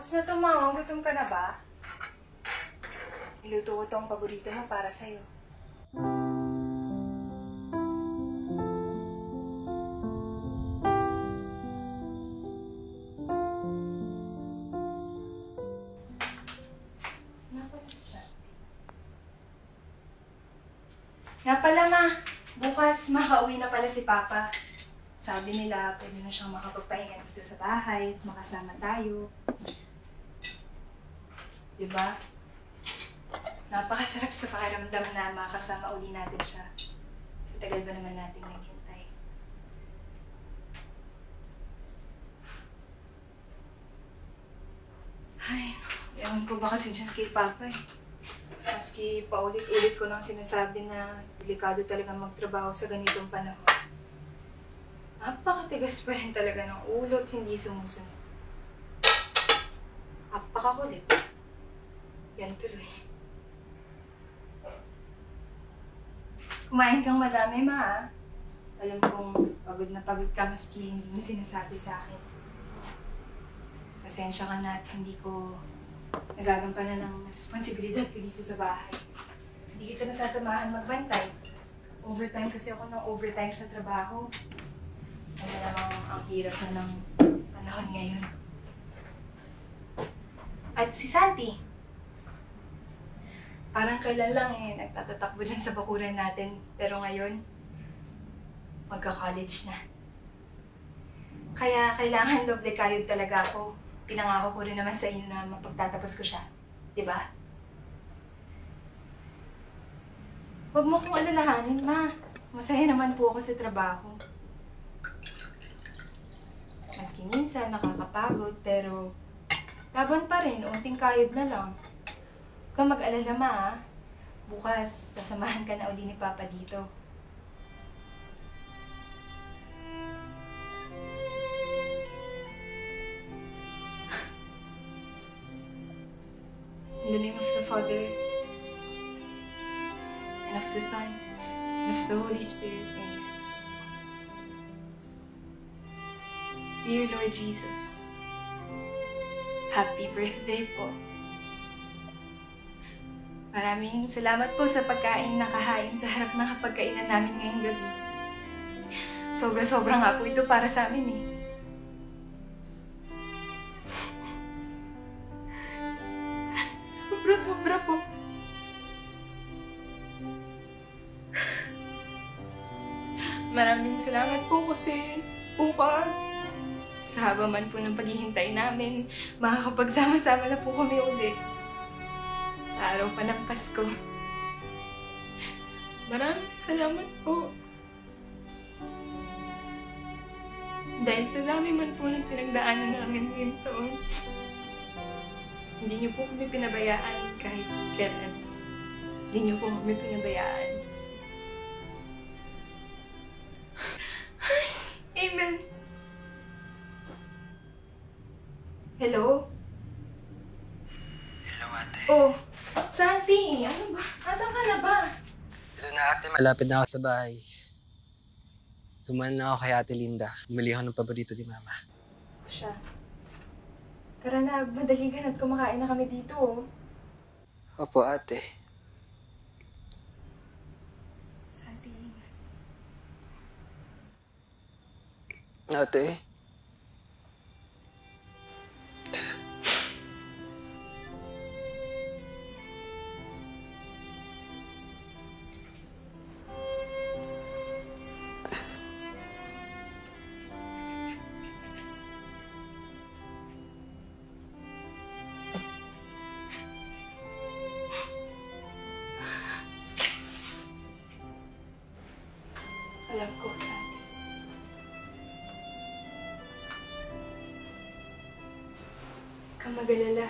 Tapos na tumawang, gutom ka na ba? Niluto ko tong paborito mo para sa'yo. Nga pala, Ma. Bukas, makauwi na pala si Papa. Sabi nila, pwede na siyang makapagpahinga dito sa bahay at makasama tayo. Diba? Napakasarap sa pakiramdam na makasama uli natin siya. Sa tagal ba naman natin naghintay? Ay, ewan ko ba kasi dyan kay Papa eh. Maski paulit-ulit ko nang sinasabi na delikado talaga magtrabaho sa ganitong panahon. Napakatigas pa rin talaga ng ulo at hindi sumusunod. Napakakulit. Yan tuloy. Kumain kang madami, Ma. Alam kong pagod na pagod ka maski hindi mo sinasabi sa akin. Pasensya ka na at hindi ko nagagampanan ng responsibilidad ko dito sa bahay. Hindi kita nasasamahan magbantay. Overtime kasi ako ng overtime sa trabaho. Ano namang ang hirap na ng panahon ngayon. At si Santi, parang kailan lang nagtatatakbo dyan sa bakuran natin. Pero ngayon, magka-college na. Kaya kailangan doble kayod talaga ako. Pinangako ko rin naman sa inyo na mapagtatapos ko siya. Diba? Huwag mo kong alalahanin, Ma. Masaya naman po ako sa trabaho. Maski minsan nakakapagod, pero laban pa rin, unting kayod na lang. Huwag kang mag-alala, Ma. Bukas, sasamahan ka na uli ni Papa dito. In the name of the Father, and of the Son, and of the Holy Spirit, Amen. Dear Lord Jesus, happy birthday po. Maraming salamat po sa pagkain na nakahain sa harap ng hapagkainan namin ngayong gabi. Sobra-sobra nga po ito para sa amin eh. Sobra po. Maraming salamat po kasi bukas, sa haba man po ng paghihintay namin, makakapagsama-sama na po kami uli. Sa araw pa ng Pasko. Maraming salamat po. Dahil sa dami man po ng pinagdaanan namin ngayong taon, hindi niyo po kami pinabayaan kahit kailan. Hindi niyo po kami pinabayaan. Amen. Hello? Hello, ate. Oh, Santi! Ano ba? Asan ka na ba? Ito na, ate. Malapit na ako sa bahay. Tumahan na ako kay Ate Linda. Bumili ako ng paborito ni Mama. Ako siya. Tara na, madali ka na't kumakain na kami dito, oh. Opo, ate. Santi, ingat. Ate? Alam ko, Santi. Huwag kang mag-alala.